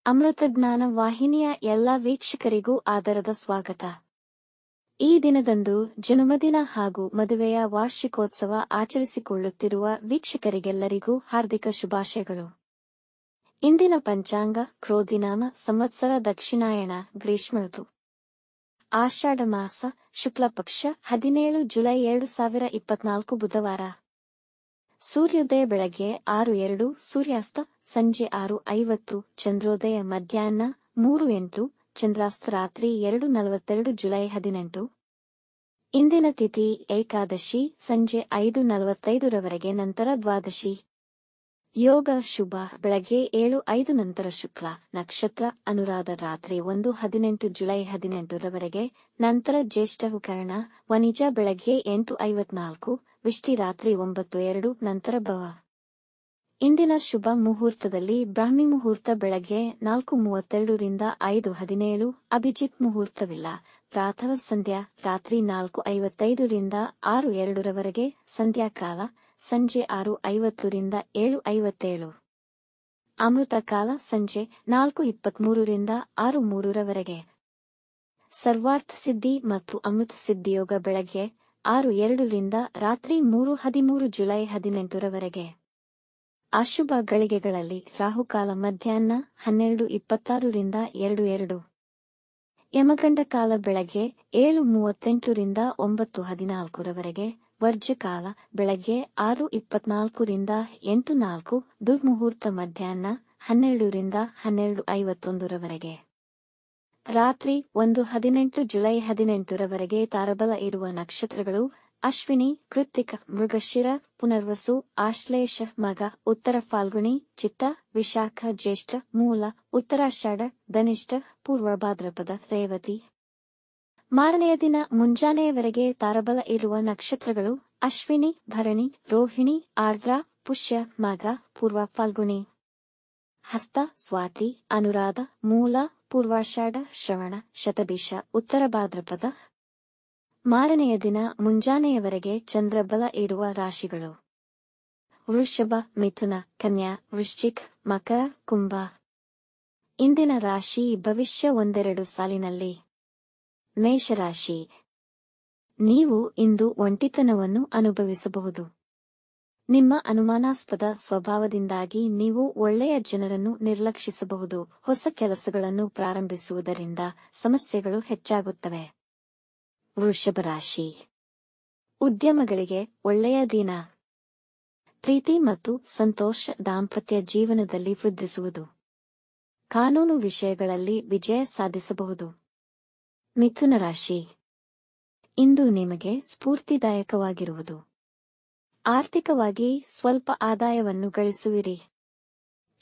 ಅಮೃತಜ್ಞಾನ ವಾಹಿನಿಯ ಎಲ್ಲ ವೀಕ್ಷಕರಿಗೂ ಆದರದ ಸ್ವಾಗತ. ಈ ದಿನದಂದು ಜನ್ಮದಿನ ಹಾಗೂ ಮದುವೆಯ ವಾರ್ಷಿಕೋತ್ಸವ ಆಚರಿಸಿಕೊಳ್ಳುತ್ತಿರುವ ವೀಕ್ಷಕರಿಗೆಲ್ಲರಿಗೂ ಹಾರ್ದಿಕ ಶುಭಾಶಯಗಳು. ಇಂದಿನ ಪಂಚಾಂಗ ಕ್ರೋಧಿನಾಮ ಸಂವತ್ಸರ ದಕ್ಷಿಣಾಯಣ ಗ್ರೀಷ್ಮ ಋತು ಆಷಾಢ ಮಾಸ ಶುಕ್ಲಪಕ್ಷ 17 ಜುಲೈ 2024 ಬುಧವಾರ. ಸೂರ್ಯೋದಯ ಬೆಳಗ್ಗೆ 6:02, ಸೂರ್ಯಾಸ್ತ ಸಂಜೆ 6:50, ಚಂದ್ರೋದಯ ಮಧ್ಯಾಹ್ನ 3:08, ಚಂದ್ರಾಸ್ತ ರಾತ್ರಿ 2:42 ಜುಲೈ 18. ಇಂದಿನ ತಿಥಿ ಏಕಾದಶಿ ಸಂಜೆ 5:45 ರವರೆಗೆ, ನಂತರ ದ್ವಾದಶಿ. ಯೋಗ ಶುಭ ಬೆಳಗ್ಗೆ 7:05 ನಂತರ ಶುಕ್ಲ ನಕ್ಷತ್ರ ಅನುರಾಧ ರಾತ್ರಿ 1:18 ಜುಲೈ 18 ರವರೆಗೆ, ನಂತರ ಜ್ಯೇಷ್ಠ ಕರ್ಣ ವನಿಜ ಬೆಳಗ್ಗೆ 8:54, ವಿಷ್ಟಿ ರಾತ್ರಿ 9:02 ನಂತರ ಭವ. ಇಂದಿನ ಶುಭ ಮುಹೂರ್ತದಲ್ಲಿ ಬ್ರಾಹ್ಮಿ ಮುಹೂರ್ತ ಬೆಳಗ್ಗೆ 4:32 ರಿಂದ 5:17, ಅಭಿಜಿತ್ ಮುಹೂರ್ತವಿಲ್ಲ. ಪ್ರಾತಃ ಸಂಧ್ಯಾ ರಾತ್ರಿ 4:55 ರಿಂದ 6:02 ರವರೆಗೆ, ಸಂಧ್ಯಾಕಾಲ ಸಂಜೆ 6:50 ರಿಂದ 7:57. ಅಮೃತ ಕಾಲ ಸಂಜೆ 4:23 ರಿಂದ 6:03 ರವರೆಗೆ. ಸರ್ವಾರ್ಥ ಸಿದ್ಧಿ ಮತ್ತು ಅಮೃತ ಸಿದ್ಧಿಯೋಗ ಬೆಳಗ್ಗೆ 6:02 ರಿಂದ ರಾತ್ರಿ 3:13 ಜುಲೈ 18 ರವರೆಗೆ. ಅಶುಭ ಗಳಿಗೆಗಳಲ್ಲಿ ರಾಹುಕಾಲ ಮಧ್ಯಾಹ್ನ 12:26 ರಿಂದ 2:02. ಯಮಗಂಡ ಕಾಲ ಬೆಳಗ್ಗೆ 7:38 ರಿಂದ 9:14 ರವರೆಗೆ. ವರ್ಜಕಾಲ ಬೆಳಗ್ಗೆ 6:24 ರಿಂದ 8:04, ದುರ್ಮುಹೂರ್ತ ಮಧ್ಯಾಹ್ನ 12 ರಿಂದ 12:51 ರವರೆಗೆ. ರಾತ್ರಿ 1:18 ಜುಲೈ 18 ರವರೆಗೆ. ತಾರಬಲ ಇರುವ ನಕ್ಷತ್ರಗಳು ಅಶ್ವಿನಿ, ಕೃತ್ತಿಕ, ಮೃಗಶಿರ, ಪುನರ್ವಸು, ಆಶ್ಲೇಷ, ಮಗ, ಉತ್ತರ ಫಾಲ್ಗುಣಿ, ಚಿತ್ತ, ವಿಶಾಖ, ಜ್ಯೇಷ್ಠ, ಮೂಲ, ಉತ್ತರಾಷಾಢ, ಧನಿಷ್ಠ, ಪೂರ್ವ ಭಾದ್ರಪದ, ರೇವತಿ. ಮಾರನೆಯ ದಿನ ಮುಂಜಾನೆಯವರೆಗೆ ತಾರಬಲ ಇರುವ ನಕ್ಷತ್ರಗಳು ಅಶ್ವಿನಿ, ಭರಣಿ, ರೋಹಿಣಿ, ಆರ್ದ್ರ, ಪುಷ್ಯ, ಮಗ, ಪೂರ್ವ ಫಾಲ್ಗುಣಿ, ಹಸ್ತ, ಸ್ವಾತಿ, ಅನುರಾಧ, ಮೂಲ, ಪೂರ್ವಾಷಾಢ, ಶ್ರವಣ, ಶತಭಿಷ, ಉತ್ತರ ಭಾದ್ರಪದ. ಮಾರನೆಯ ದಿನ ಮುಂಜಾನೆಯವರೆಗೆ ಚಂದ್ರಬಲ ಇರುವ ರಾಶಿಗಳು ವೃಷಭ, ಮಿಥುನ, ಕನ್ಯಾ, ವೃಶ್ಚಿಕ, ಮಕರ, ಕುಂಭ. ಇಂದಿನ ರಾಶಿ ಭವಿಷ್ಯ 1-2 ಸಾಲಿನಲ್ಲಿ. ಮೇಷರಾಶಿ. ನೀವು ಇಂದು ಒಂಟಿತನವನ್ನು ಅನುಭವಿಸಬಹುದು. ನಿಮ್ಮ ಅನುಮಾನಾಸ್ಪದ ಸ್ವಭಾವದಿಂದಾಗಿ ನೀವು ಒಳ್ಳೆಯ ಜನರನ್ನು ನಿರ್ಲಕ್ಷಿಸಬಹುದು. ಹೊಸ ಕೆಲಸಗಳನ್ನು ಪ್ರಾರಂಭಿಸುವುದರಿಂದ ಸಮಸ್ಯೆಗಳು ಹೆಚ್ಚಾಗುತ್ತವೆ. ವೃಷಭ ರಾಶಿ. ಉದ್ಯಮಗಳಿಗೆ ಒಳ್ಳೆಯ ದಿನ. ಪ್ರೀತಿ ಮತ್ತು ಸಂತೋಷ ದಾಂಪತ್ಯ ಜೀವನದಲ್ಲಿ ವೃದ್ಧಿಸುವುದು. ಕಾನೂನು ವಿಷಯಗಳಲ್ಲಿ ವಿಜಯ ಸಾಧಿಸಬಹುದು. ಮಿಥುನ ರಾಶಿ. ಇಂದು ನಿಮಗೆ ಸ್ಫೂರ್ತಿದಾಯಕವಾಗಿರುವುದು. ಆರ್ಥಿಕವಾಗಿ ಸ್ವಲ್ಪ ಆದಾಯವನ್ನು ಗಳಿಸುವಿರಿ.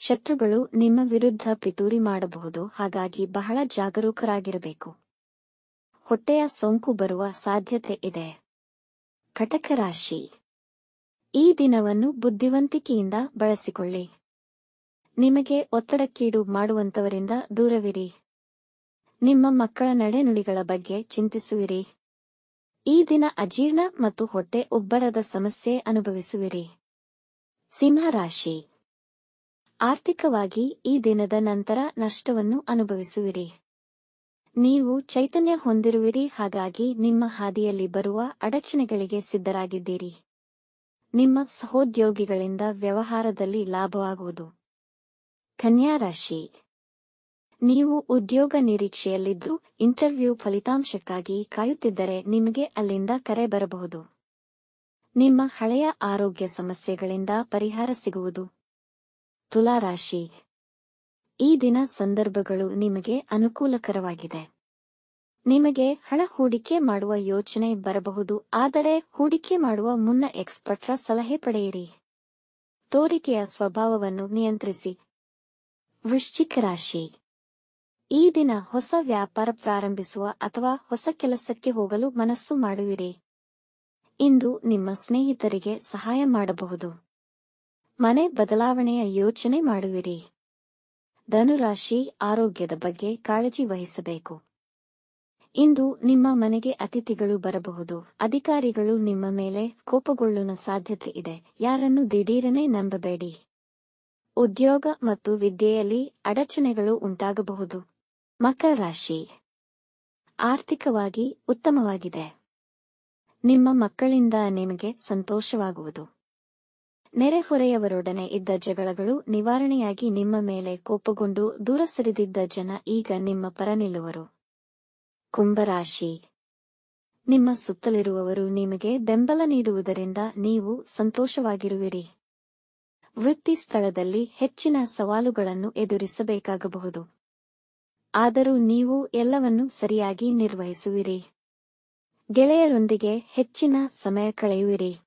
ಶತ್ರುಗಳು ನಿಮ್ಮ ವಿರುದ್ಧ ಪಿತೂರಿ ಮಾಡಬಹುದು, ಹಾಗಾಗಿ ಬಹಳ ಜಾಗರೂಕರಾಗಿರಬೇಕು. ಹೊಟ್ಟೆಯ ಸೋಂಕು ಬರುವ ಸಾಧ್ಯತೆ ಇದೆ. ಕಟಕ ರಾಶಿ. ಈ ದಿನವನ್ನು ಬುದ್ಧಿವಂತಿಕೆಯಿಂದ ಬಳಸಿಕೊಳ್ಳಿ. ನಿಮಗೆ ಒತ್ತಡಕ್ಕೀಡು ಮಾಡುವಂತವರಿಂದ ದೂರವಿರಿ. ನಿಮ್ಮ ಮಕ್ಕಳ ನಡೆನುಡಿಗಳ ಬಗ್ಗೆ ಚಿಂತಿಸುವಿರಿ. ಈ ದಿನ ಅಜೀರ್ಣ ಮತ್ತು ಹೊಟ್ಟೆ ಉಬ್ಬರದ ಸಮಸ್ಯೆ ಅನುಭವಿಸುವಿರಿ. ಸಿಂಹ ರಾಶಿ. ಆರ್ಥಿಕವಾಗಿ ಈ ದಿನದ ನಂತರ ನಷ್ಟವನ್ನು ಅನುಭವಿಸುವಿರಿ. ನೀವು ಚೈತನ್ಯ ಹೊಂದಿರುವಿರಿ, ಹಾಗಾಗಿ ನಿಮ್ಮ ಹಾದಿಯಲ್ಲಿ ಬರುವ ಅಡಚಣೆಗಳಿಗೆ ಸಿದ್ಧರಾಗಿದ್ದೀರಿ. ನಿಮ್ಮ ಸಹೋದ್ಯೋಗಿಗಳಿಂದ ವ್ಯವಹಾರದಲ್ಲಿ ಲಾಭವಾಗುವುದು. ಕನ್ಯಾ ರಾಶಿ. ನೀವು ಉದ್ಯೋಗ ನಿರೀಕ್ಷೆಯಲ್ಲಿದ್ದು ಇಂಟರ್ವ್ಯೂ ಫಲಿತಾಂಶಕ್ಕಾಗಿ ಕಾಯುತ್ತಿದ್ದರೆ ನಿಮಗೆ ಅಲ್ಲಿಂದ ಕರೆ ಬರಬಹುದು. ನಿಮ್ಮ ಹಳೆಯ ಆರೋಗ್ಯ ಸಮಸ್ಯೆಗಳಿಂದ ಪರಿಹಾರ ಸಿಗುವುದು. ತುಲಾ ರಾಶಿ. ಈ ದಿನ ಸಂದರ್ಭಗಳು ನಿಮಗೆ ಅನುಕೂಲಕರವಾಗಿದೆ. ನಿಮಗೆ ಹಣ ಹೂಡಿಕೆ ಮಾಡುವ ಯೋಚನೆ ಬರಬಹುದು, ಆದರೆ ಹೂಡಿಕೆ ಮಾಡುವ ಮುನ್ನ ಎಕ್ಸ್ಪರ್ಟ್ರ ಸಲಹೆ ಪಡೆಯಿರಿ. ತೋರಿಕೆಯ ಸ್ವಭಾವವನ್ನು ನಿಯಂತ್ರಿಸಿ. ವೃಶ್ಚಿಕ ರಾಶಿ. ಈ ದಿನ ಹೊಸ ವ್ಯಾಪಾರ ಪ್ರಾರಂಭಿಸುವ ಅಥವಾ ಹೊಸ ಕೆಲಸಕ್ಕೆ ಹೋಗಲು ಮನಸ್ಸು ಮಾಡುವಿರಿ. ಇಂದು ನಿಮ್ಮ ಸ್ನೇಹಿತರಿಗೆ ಸಹಾಯ ಮಾಡಬಹುದು. ಮನೆ ಬದಲಾವಣೆಯ ಯೋಚನೆ ಮಾಡುವಿರಿ. ಧನುರಾಶಿ. ಆರೋಗ್ಯದ ಬಗ್ಗೆ ಕಾಳಜಿ ವಹಿಸಬೇಕು. ಇಂದು ನಿಮ್ಮ ಮನೆಗೆ ಅತಿಥಿಗಳು ಬರಬಹುದು. ಅಧಿಕಾರಿಗಳು ನಿಮ್ಮ ಮೇಲೆ ಕೋಪಗೊಳ್ಳುವ ಸಾಧ್ಯತೆ ಇದೆ. ಯಾರನ್ನು ದಿಢೀರನೆ ನಂಬಬೇಡಿ. ಉದ್ಯೋಗ ಮತ್ತು ವಿದ್ಯೆಯಲ್ಲಿ ಅಡಚಣೆಗಳು ಉಂಟಾಗಬಹುದು. ಮಕರ ರಾಶಿ. ಆರ್ಥಿಕವಾಗಿ ಉತ್ತಮವಾಗಿದೆ. ನಿಮ್ಮ ಮಕ್ಕಳಿಂದ ನಿಮಗೆ ಸಂತೋಷವಾಗುವುದು. ನೆರೆಹೊರೆಯವರೊಡನೆ ಇದ್ದ ಜಗಳಗಳು ನಿವಾರಣೆಯಾಗಿ ನಿಮ್ಮ ಮೇಲೆ ಕೋಪಗೊಂಡು ದೂರ ಸರಿದಿದ್ದ ಜನ ಈಗ ನಿಮ್ಮ ಪರ ನಿಲ್ಲುವರು. ಕುಂಭರಾಶಿ. ನಿಮ್ಮ ಸುತ್ತಲಿರುವವರು ನಿಮಗೆ ಬೆಂಬಲ ನೀಡುವುದರಿಂದ ನೀವು ಸಂತೋಷವಾಗಿರುವಿರಿ. ವೃತ್ತಿ ಸ್ಥಳದಲ್ಲಿ ಹೆಚ್ಚಿನ ಸವಾಲುಗಳನ್ನು ಎದುರಿಸಬೇಕಾಗಬಹುದು. ಆದರೂ ನೀವು ಎಲ್ಲವನ್ನೂ ಸರಿಯಾಗಿ ನಿರ್ವಹಿಸುವಿರಿ. ಗೆಳೆಯರೊಂದಿಗೆ ಹೆಚ್ಚಿನ ಸಮಯ ಕಳೆಯುವಿರಿ.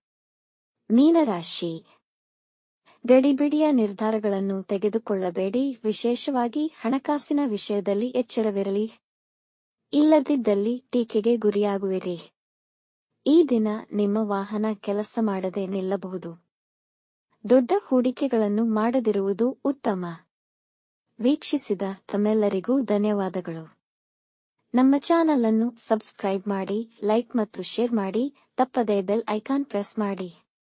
ಮೀನರಾಶಿ. ಗಡಿಬಿಡಿಯ ನಿರ್ಧಾರಗಳನ್ನು ತೆಗೆದುಕೊಳ್ಳಬೇಡಿ, ವಿಶೇಷವಾಗಿ ಹಣಕಾಸಿನ ವಿಷಯದಲ್ಲಿ ಎಚ್ಚರವಿರಲಿ. ಇಲ್ಲದಿದ್ದಲ್ಲಿ ಟೀಕೆಗೆ ಗುರಿಯಾಗುವಿರಿ. ಈ ದಿನ ನಿಮ್ಮ ವಾಹನ ಕೆಲಸ ಮಾಡದೆ ನಿಲ್ಲಬಹುದು. ದೊಡ್ಡ ಹೂಡಿಕೆಗಳನ್ನು ಮಾಡದಿರುವುದು ಉತ್ತಮ. ವೀಕ್ಷಿಸಿದ ತಮ್ಮೆಲ್ಲರಿಗೂ ಧನ್ಯವಾದಗಳು. ನಮ್ಮ ಚಾನಲ್ ಅನ್ನು ಸಬ್ಸ್ಕ್ರೈಬ್ ಮಾಡಿ, ಲೈಕ್ ಮತ್ತು ಶೇರ್ ಮಾಡಿ, ತಪ್ಪದೇ ಬೆಲ್ ಐಕಾನ್ ಪ್ರೆಸ್ ಮಾಡಿ.